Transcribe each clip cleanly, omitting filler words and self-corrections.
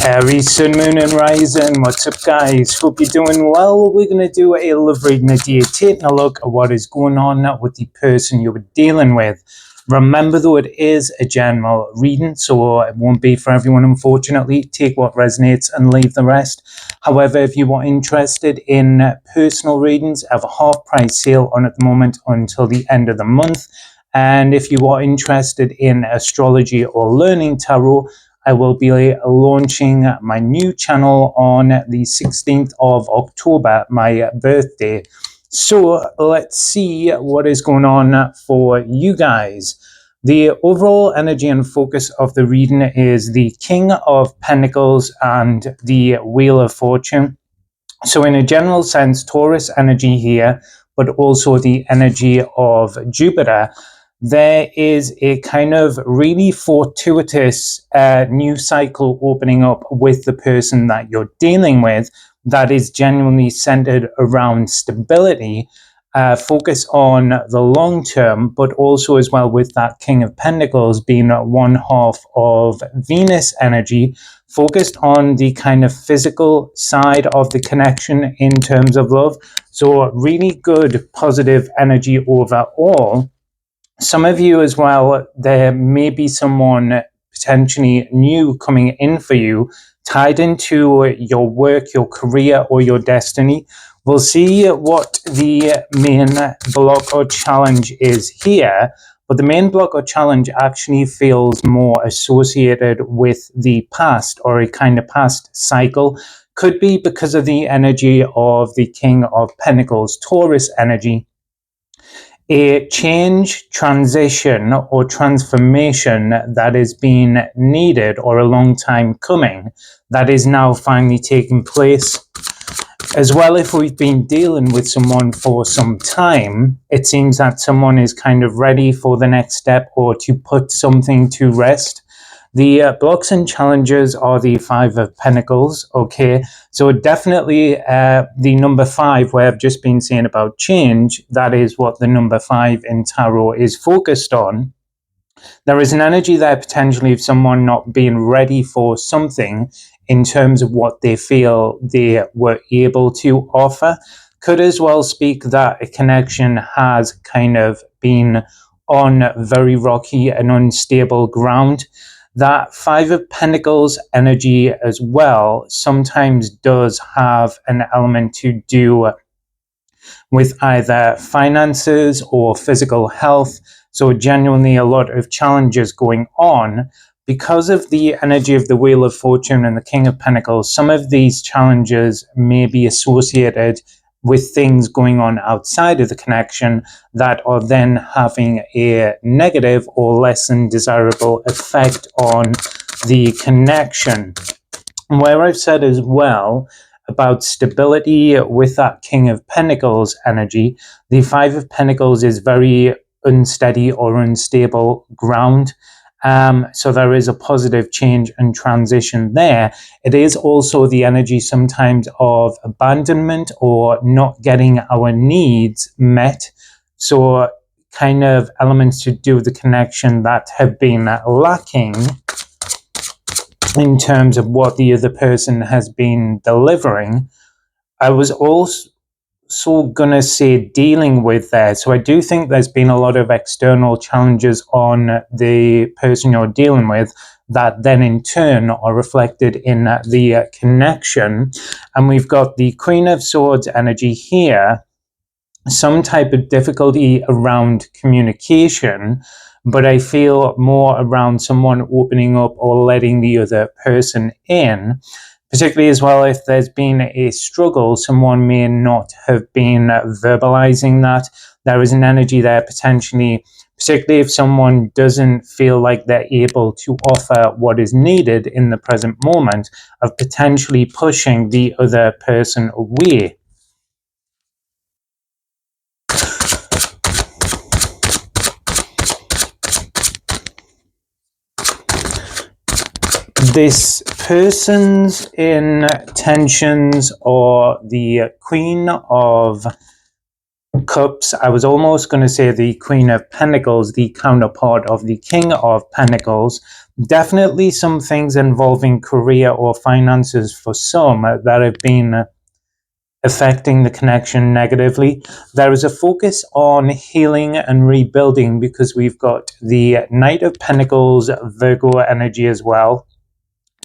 Aries, Sun, Moon and Rising. What's up, guys? Hope you're doing well. We're going to do a love reading today, taking a look at what is going on with the person you're dealing with. Remember, though, it is a general reading, so it won't be for everyone, unfortunately. Take what resonates and leave the rest. However, if you are interested in personal readings, I have a half-price sale on at the moment until the end of the month. And if you are interested in astrology or learning tarot, I will be launching my new channel on the 16th of October, my birthday. So let's see what is going on for you guys. The overall energy and focus of the reading is the King of Pentacles and the Wheel of Fortune. So in a general sense, Taurus energy here, but also the energy of Jupiter. There is a kind of really fortuitous new cycle opening up with the person that you're dealing with that is genuinely centered around stability, focus on the long term, but also as well with that King of Pentacles being one half of Venus energy, focused on the kind of physical side of the connection in terms of love. So really good positive energy overall. Some of you as well, there may be someone potentially new coming in for you, tied into your work, your career, or your destiny. We'll see what the main block or challenge is here, but the main block or challenge actually feels more associated with the past or a kind of past cycle. Could be because of the energy of the King of Pentacles, Taurus energy. A change, transition, or transformation that has been needed or a long time coming that is now finally taking place. As well, if we've been dealing with someone for some time, it seems that someone is kind of ready for the next step or to put something to rest. The blocks and challenges are the Five of Pentacles, okay? So definitely the number 5, where I've just been saying about change, that is what the number 5 in tarot is focused on. There is an energy there potentially of someone not being ready for something in terms of what they feel they were able to offer. Could as well speak that a connection has kind of been on very rocky and unstable ground. That Five of Pentacles energy as well sometimes does have an element to do with either finances or physical health. So genuinely a lot of challenges going on. Because of the energy of the Wheel of Fortune and the King of Pentacles, some of these challenges may be associated with things going on outside of the connection that are then having a negative or less than desirable effect on the connection. And where I've said as well about stability with that King of Pentacles energy, the Five of Pentacles is very unsteady or unstable ground. So there is a positive change and transition there. It is also the energy sometimes of abandonment or not getting our needs met. So kind of elements to do with the connection that have been lacking in terms of what the other person has been delivering. I was also gonna say dealing with there. So I do think there's been a lot of external challenges on the person you're dealing with that then in turn are reflected in the connection. And we've got the Queen of Swords energy here, some type of difficulty around communication, but I feel more around someone opening up or letting the other person in. Particularly as well, if there's been a struggle, someone may not have been verbalizing that. There is an energy there potentially, particularly if someone doesn't feel like they're able to offer what is needed in the present moment, of potentially pushing the other person away. This person's intentions or the Queen of Cups, I was almost going to say the Queen of Pentacles, the counterpart of the King of Pentacles. Definitely some things involving career or finances for some that have been affecting the connection negatively. There is a focus on healing and rebuilding because we've got the Knight of Pentacles, Virgo energy as well.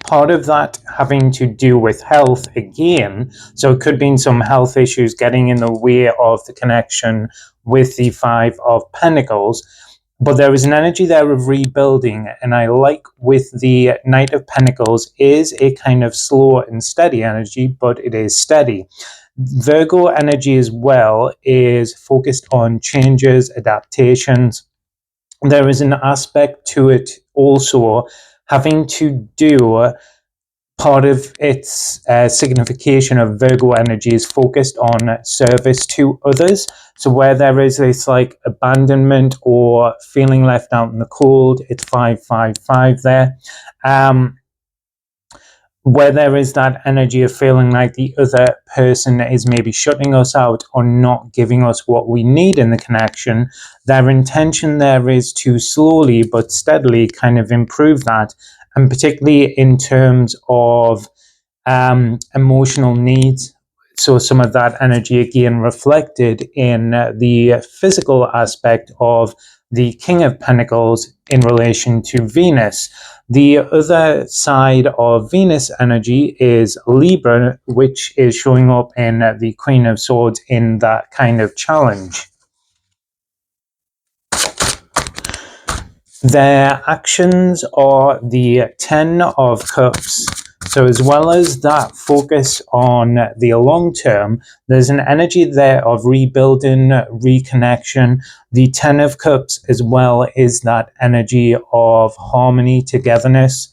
Part of that having to do with health again. So it could be some health issues getting in the way of the connection with the Five of Pentacles. But there is an energy there of rebuilding, and I like with the Knight of Pentacles is a kind of slow and steady energy, but it is steady. Virgo energy as well is focused on changes, adaptations. There is an aspect to it also having to do, part of its signification of Virgo energy is focused on service to others. So where there is this like abandonment or feeling left out in the cold, it's 555 there. Where there is that energy of feeling like the other person is maybe shutting us out or not giving us what we need in the connection, their intention there is to slowly but steadily kind of improve that. And particularly in terms of emotional needs. So some of that energy again reflected in the physical aspect of the King of Pentacles in relation to Venus. The other side of Venus energy is Libra, which is showing up in the Queen of Swords in that kind of challenge. Their actions are the Ten of Cups. So as well as that focus on the long term, there's an energy there of rebuilding, reconnection. The Ten of Cups as well is that energy of harmony, togetherness.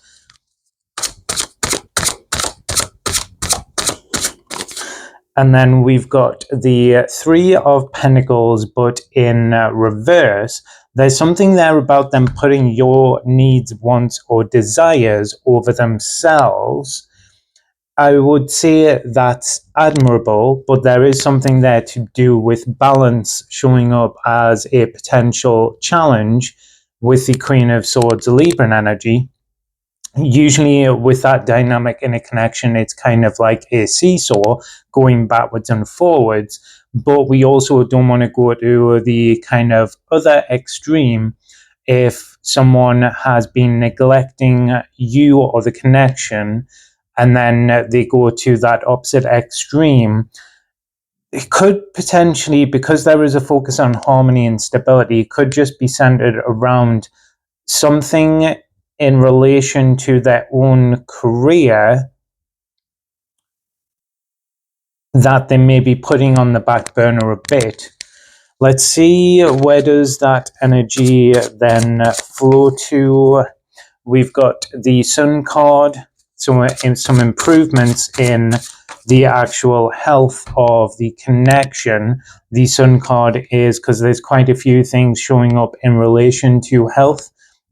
And then we've got the Three of Pentacles, but in reverse. There's something there about them putting your needs, wants, or desires over themselves. I would say that's admirable, but there is something there to do with balance showing up as a potential challenge with the Queen of Swords Libran energy. Usually with that dynamic in a connection, it's kind of like a seesaw going backwards and forwards, but we also don't want to go to the kind of other extreme. If someone has been neglecting you or the connection, and then they go to that opposite extreme, it could potentially, because there is a focus on harmony and stability, it could just be centered around something in relation to their own career that they may be putting on the back burner a bit. Let's see, where does that energy then flow to? We've got the Sun card, so some improvements in the actual health of the connection. The Sun card is because there's quite a few things showing up in relation to health,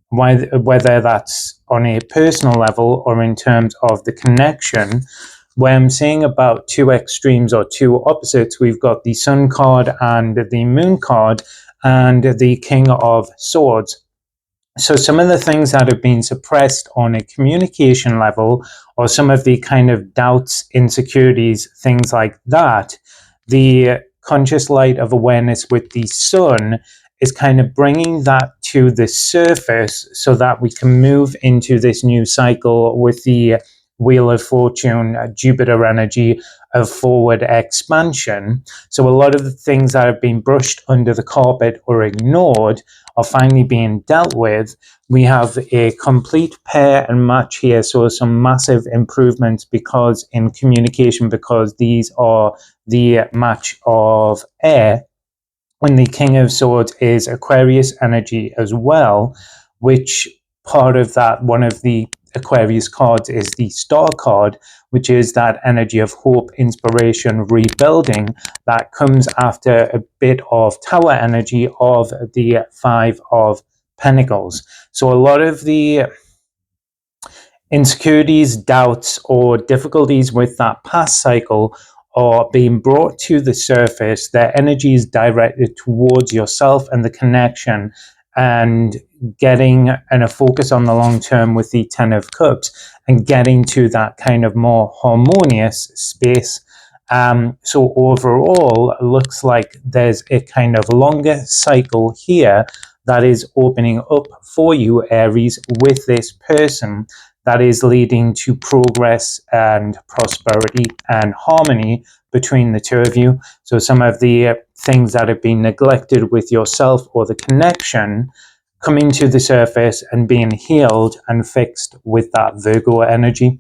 whether that's on a personal level or in terms of the connection. Where I'm saying about two extremes or two opposites, we've got the Sun card and the Moon card and the King of Swords. So some of the things that have been suppressed on a communication level, or some of the kind of doubts, insecurities, things like that, the conscious light of awareness with the Sun is kind of bringing that to the surface so that we can move into this new cycle with the Wheel of Fortune, Jupiter energy of forward expansion. So a lot of the things that have been brushed under the carpet or ignored are finally being dealt with. We have a complete pair and match here, so some massive improvements because in communication, because these are the match of air. When the King of Swords is Aquarius energy as well, which part of that, one of the Aquarius cards is the Star card, which is that energy of hope, inspiration, rebuilding that comes after a bit of Tower energy of the Five of Pentacles. So a lot of the insecurities, doubts, or difficulties with that past cycle are being brought to the surface. Their energy is directed towards yourself and the connection, and getting and a focus on the long term with the Ten of Cups and getting to that kind of more harmonious space. So overall, it looks like there's a kind of longer cycle here that is opening up for you, Aries, with this person that is leading to progress and prosperity and harmony between the two of you. So some of the things that have been neglected with yourself or the connection coming to the surface and being healed and fixed with that Virgo energy.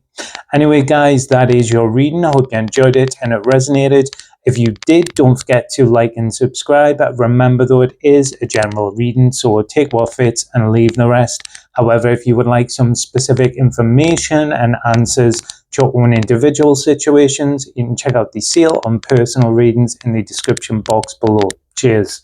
Anyway, guys, that is your reading. I hope you enjoyed it and it resonated. If you did, don't forget to like and subscribe. Remember, though, it is a general reading, so take what fits and leave the rest. However, if you would like some specific information and answers to your own individual situations, you can check out the sale on personal readings in the description box below. Cheers.